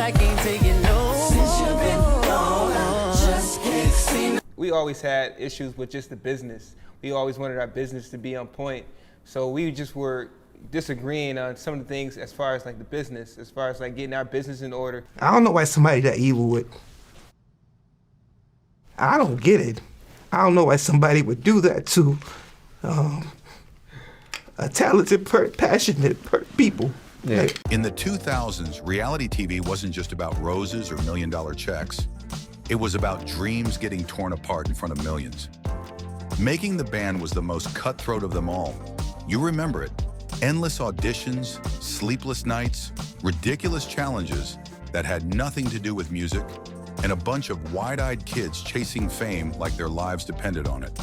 I can't take it no more. Since you've been gone, I just can't see no. We always had issues with just the business. We always wanted our business to be on point. So we just were disagreeing on some of the things as far as like the business, as far as like getting our business in order. I don't know why somebody that evil would. I don't get it. I don't know why somebody would do that to a talented, passionate people. Yeah. In the 2000s, reality TV wasn't just about roses or million-dollar checks. It was about dreams getting torn apart in front of millions. Making the Band was the most cutthroat of them all. You remember it. Endless auditions, sleepless nights, ridiculous challenges that had nothing to do with music, and a bunch of wide-eyed kids chasing fame like their lives depended on it.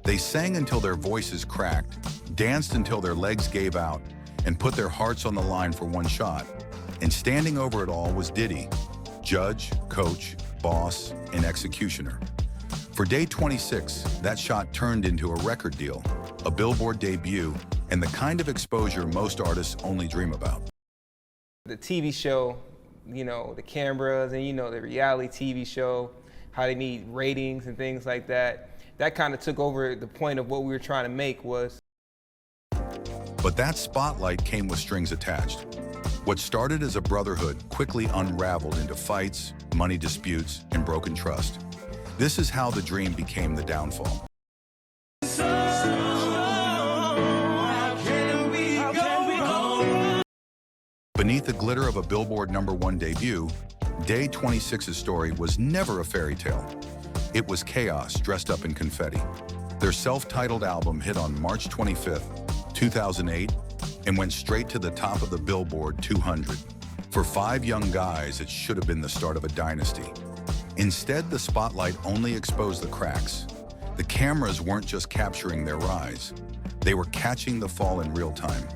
They sang until their voices cracked, danced until their legs gave out, and put their hearts on the line for one shot. And standing over it all was Diddy, judge, coach, boss, and executioner. For Day26, that shot turned into a record deal, a Billboard debut, and the kind of exposure most artists only dream about. The TV show, you know, the cameras and, you know, the reality TV show, how they need ratings and things like that, that kind of took over the point of what we were trying to make was. But that spotlight came with strings attached. What started as a brotherhood quickly unraveled into fights, money disputes, and broken trust. This is how the dream became the downfall. Beneath the glitter of a Billboard #1 debut, Day26's story was never a fairy tale. It was chaos dressed up in confetti. Their self-titled album hit on March 25th, 2008, and went straight to the top of the Billboard 200. For 5 young guys, it should have been the start of a dynasty. Instead, the spotlight only exposed the cracks. The cameras weren't just capturing their rise. They were catching the fall in real time.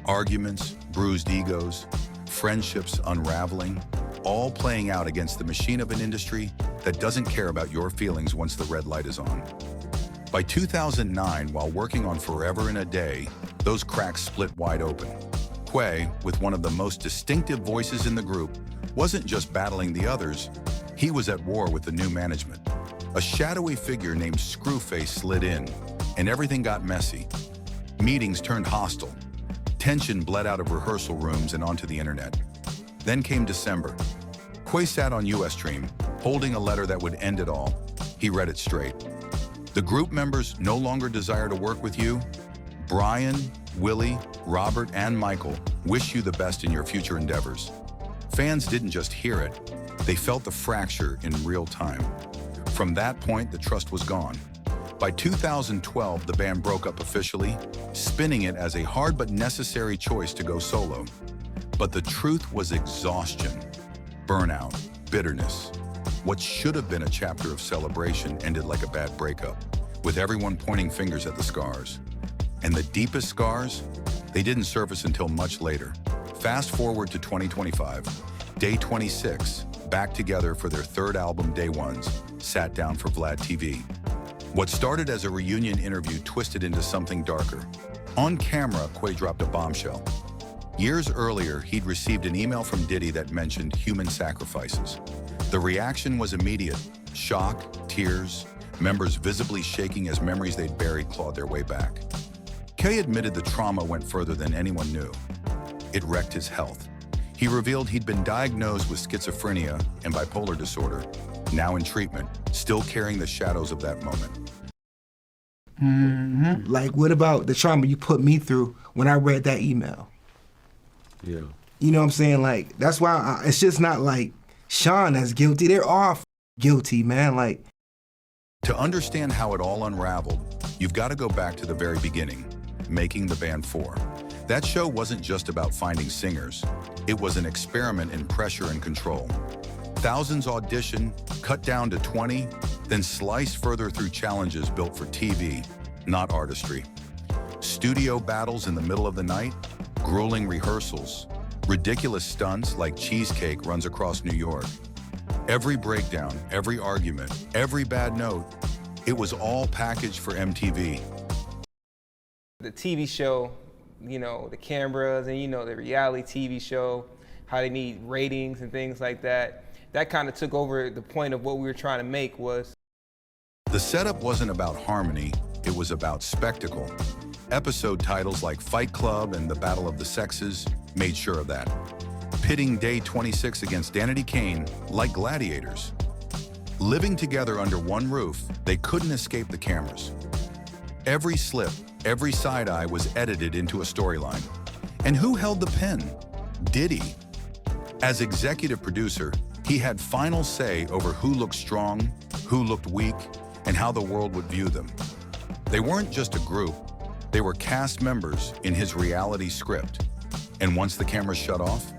Arguments, bruised egos, friendships unraveling, all playing out against the machine of an industry that doesn't care about your feelings once the red light is on. By 2009, while working on Forever in a Day, those cracks split wide open. Quay, with one of the most distinctive voices in the group, wasn't just battling the others, he was at war with the new management. A shadowy figure named Screwface slid in, and everything got messy. Meetings turned hostile. Tension bled out of rehearsal rooms and onto the internet. Then came December. Quay sat on Ustream, holding a letter that would end it all. He read it straight. The group members no longer desire to work with you. Brian, Willie, Robert, and Michael wish you the best in your future endeavors. Fans didn't just hear it, they felt the fracture in real time. From that point, the trust was gone. By 2012, the band broke up officially, spinning it as a hard but necessary choice to go solo. But the truth was exhaustion, burnout, bitterness. What should have been a chapter of celebration ended like a bad breakup, with everyone pointing fingers at the scars. And the deepest scars, they didn't surface until much later. Fast forward to 2025, Day26, back together for their third album, Day Ones, sat down for Vlad TV. What started as a reunion interview twisted into something darker. On camera, Quay dropped a bombshell. Years earlier, he'd received an email from Diddy that mentioned human sacrifices. The reaction was immediate: shock, tears, members visibly shaking as memories they'd buried clawed their way back. Quay admitted the trauma went further than anyone knew. It wrecked his health. He revealed he'd been diagnosed with schizophrenia and bipolar disorder, now in treatment, still carrying the shadows of that moment. Like, what about the trauma you put me through when I read that email? Yeah. You know what I'm saying? Like, that's why it's just not like Sean that's guilty. They're all guilty, man. Like, to understand how it all unraveled, you've got to go back to the very beginning, making the band 4. That show wasn't just about finding singers. It was an experiment in pressure and control. Thousands audition, cut down to 20, then slice further through challenges built for TV, not artistry. Studio battles in the middle of the night, grueling rehearsals, ridiculous stunts like cheesecake runs across New York. Every breakdown, every argument, every bad note, it was all packaged for MTV. The TV show, you know, the cameras and, you know, the reality TV show, how they need ratings and things like that. That kind of took over the point of what we were trying to make was. The setup wasn't about harmony, it was about spectacle. Episode titles like Fight Club and The Battle of the Sexes made sure of that. Pitting Day26 against Danity Kane like gladiators. Living together under one roof, they couldn't escape the cameras. Every slip, every side-eye was edited into a storyline. And who held the pen? Diddy. As executive producer, he had final say over who looked strong, who looked weak, and how the world would view them. They weren't just a group, they were cast members in his reality script. And once the cameras shut off,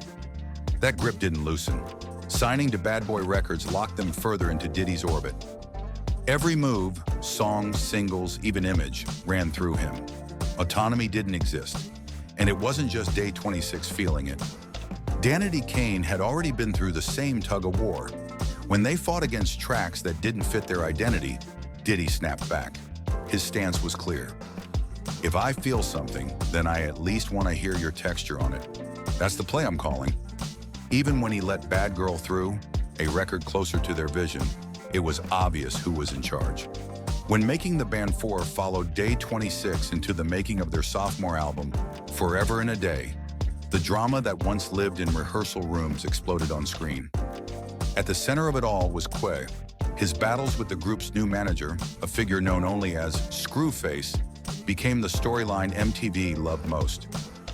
that grip didn't loosen. Signing to Bad Boy Records locked them further into Diddy's orbit. Every move, song, singles, even image, ran through him. Autonomy didn't exist. And it wasn't just Day26 feeling it. Danity Kane had already been through the same tug-of-war. When they fought against tracks that didn't fit their identity, Diddy snapped back. His stance was clear. If I feel something, then I at least want to hear your texture on it. That's the play I'm calling. Even when he let Bad Girl through, a record closer to their vision, it was obvious who was in charge. When Making the Band 4 followed Day26 into the making of their sophomore album, Forever in a Day, the drama that once lived in rehearsal rooms exploded on screen. At the center of it all was Quay. His battles with the group's new manager, a figure known only as Screwface, became the storyline MTV loved most.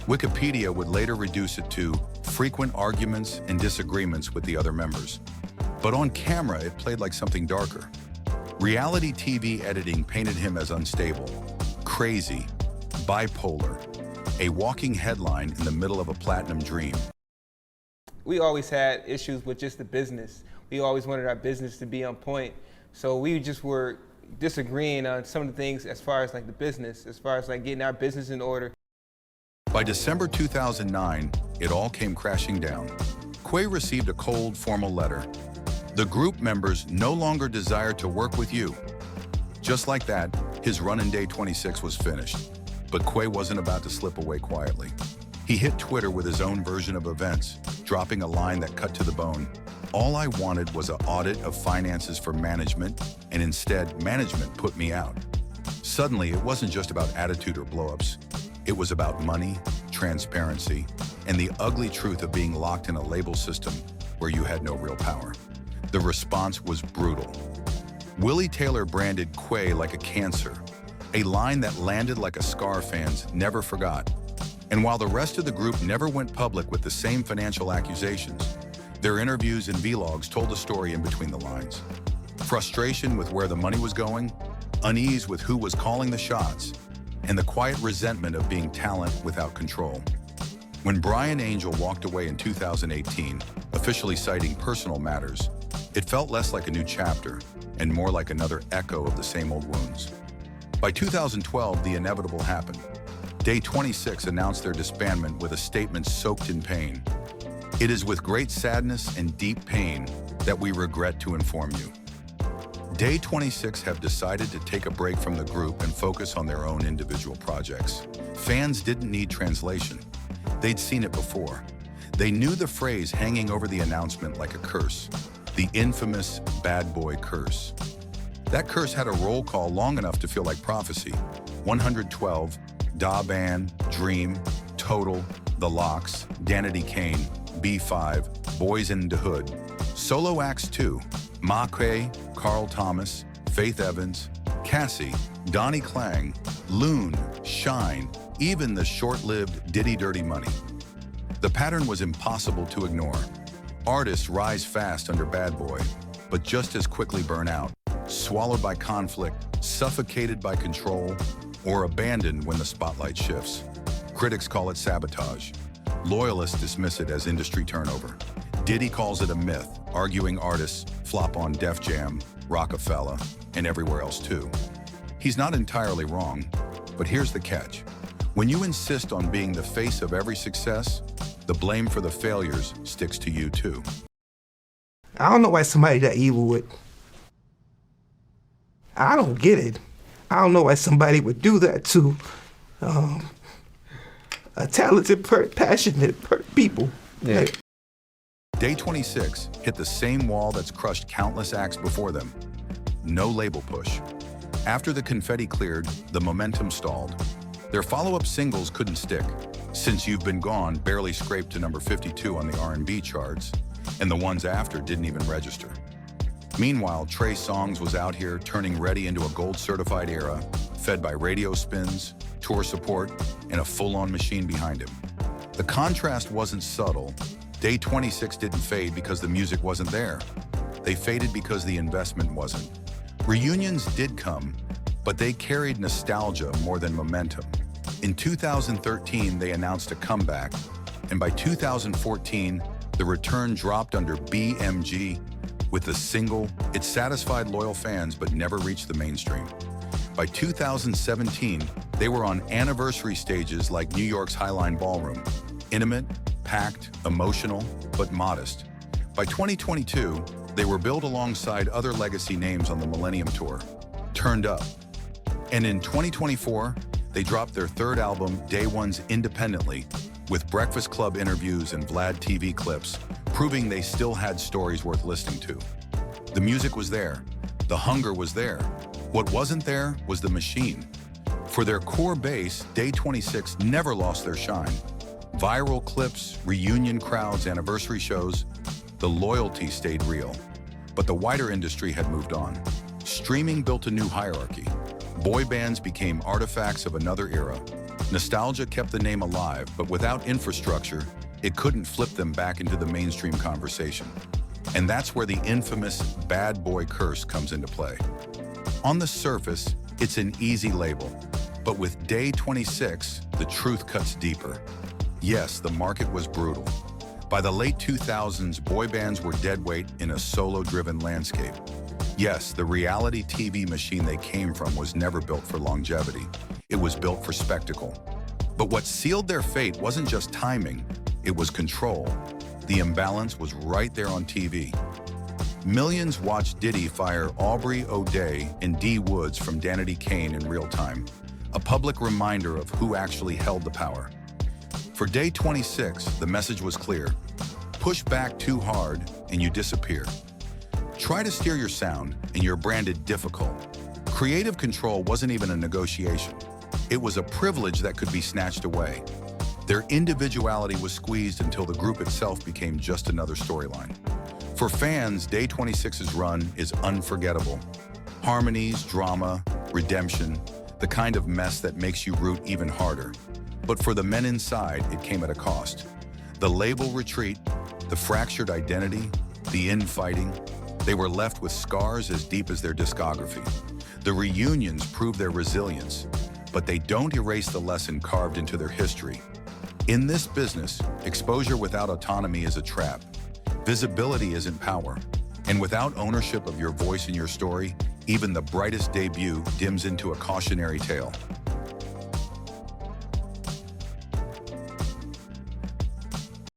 Wikipedia would later reduce it to frequent arguments and disagreements with the other members. But on camera, it played like something darker. Reality TV editing painted him as unstable, crazy, bipolar, a walking headline in the middle of a platinum dream. We always had issues with just the business. We always wanted our business to be on point. So we just were disagreeing on some of the things as far as like the business, as far as like getting our business in order. By December 2009, it all came crashing down. Quay received a cold, formal letter. The group members no longer desired to work with you. Just like that, his run in Day26 was finished. But Quay wasn't about to slip away quietly. He hit Twitter with his own version of events, dropping a line that cut to the bone. All I wanted was an audit of finances for management, and instead, management put me out. Suddenly, it wasn't just about attitude or blowups. It was about money, transparency, and the ugly truth of being locked in a label system where you had no real power. The response was brutal. Willie Taylor branded Quay like a cancer, a line that landed like a scar fans never forgot. And while the rest of the group never went public with the same financial accusations, their interviews and vlogs told the story in between the lines. Frustration with where the money was going, unease with who was calling the shots, and the quiet resentment of being talent without control. When Brian Angel walked away in 2018, officially citing personal matters, it felt less like a new chapter and more like another echo of the same old wounds. By 2012, the inevitable happened. Day26 announced their disbandment with a statement soaked in pain. It is with great sadness and deep pain that we regret to inform you. Day26 have decided to take a break from the group and focus on their own individual projects. Fans didn't need translation. They'd seen it before. They knew the phrase hanging over the announcement like a curse, the infamous bad boy curse. That curse had a roll call long enough to feel like prophecy. 112, Da Band, Dream, Total, The Locks, Danity Kane, B5, Boys in the Hood. Solo acts too. Ma-Kay, Carl Thomas, Faith Evans, Cassie, Donnie Klang, Loon, Shine, even the short-lived Diddy Dirty Money. The pattern was impossible to ignore. Artists rise fast under Bad Boy, but just as quickly burn out, swallowed by conflict, suffocated by control, or abandoned when the spotlight shifts. Critics call it sabotage. Loyalists dismiss it as industry turnover. Diddy calls it a myth, arguing artists flop on Def Jam, Rockefeller, and everywhere else too. He's not entirely wrong, but here's the catch. When you insist on being the face of every success, the blame for the failures sticks to you too. I don't know why somebody that evil would. I don't get it. I don't know why somebody would do that to a talented, passionate people. Yeah. Like, Day26 hit the same wall that's crushed countless acts before them. No label push. After the confetti cleared, the momentum stalled. Their follow-up singles couldn't stick. Since You've Been Gone barely scraped to number 52 on the R&B charts, and the ones after didn't even register. Meanwhile, Trey Songz was out here turning Ready into a gold-certified era, fed by radio spins, tour support, and a full-on machine behind him. The contrast wasn't subtle. Day26 didn't fade because the music wasn't there. They faded because the investment wasn't. Reunions did come, but they carried nostalgia more than momentum. In 2013, they announced a comeback, and by 2014, the return dropped under BMG. With the single, it satisfied loyal fans but never reached the mainstream. By 2017, they were on anniversary stages like New York's Highline Ballroom. Intimate, packed, emotional, but modest. By 2022, they were billed alongside other legacy names on the Millennium Tour, Turned Up. And in 2024, they dropped their third album, Day Ones, independently, with Breakfast Club interviews and Vlad TV clips, proving they still had stories worth listening to. The music was there. The hunger was there. What wasn't there was the machine. For their core base, Day26 never lost their shine. Viral clips, reunion crowds, anniversary shows, the loyalty stayed real. But the wider industry had moved on. Streaming built a new hierarchy. Boy bands became artifacts of another era. Nostalgia kept the name alive, but without infrastructure, it couldn't flip them back into the mainstream conversation. And that's where the infamous bad boy curse comes into play. On the surface, it's an easy label, but with Day26, the truth cuts deeper. Yes, the market was brutal. By the late 2000s, boy bands were deadweight in a solo-driven landscape. Yes, the reality TV machine they came from was never built for longevity. It was built for spectacle. But what sealed their fate wasn't just timing, it was control. The imbalance was right there on TV. Millions watched Diddy fire Aubrey O'Day and D. Woods from Danity Kane in real time, a public reminder of who actually held the power. For Day26, the message was clear. Push back too hard and you disappear. Try to steer your sound and you're branded difficult. Creative control wasn't even a negotiation. It was a privilege that could be snatched away. Their individuality was squeezed until the group itself became just another storyline. For fans, Day26's run is unforgettable. Harmonies, drama, redemption, the kind of mess that makes you root even harder. But for the men inside, it came at a cost. The label retreat, the fractured identity, the infighting, they were left with scars as deep as their discography. The reunions prove their resilience, but they don't erase the lesson carved into their history. In this business, exposure without autonomy is a trap. Visibility isn't power. And without ownership of your voice and your story, even the brightest debut dims into a cautionary tale.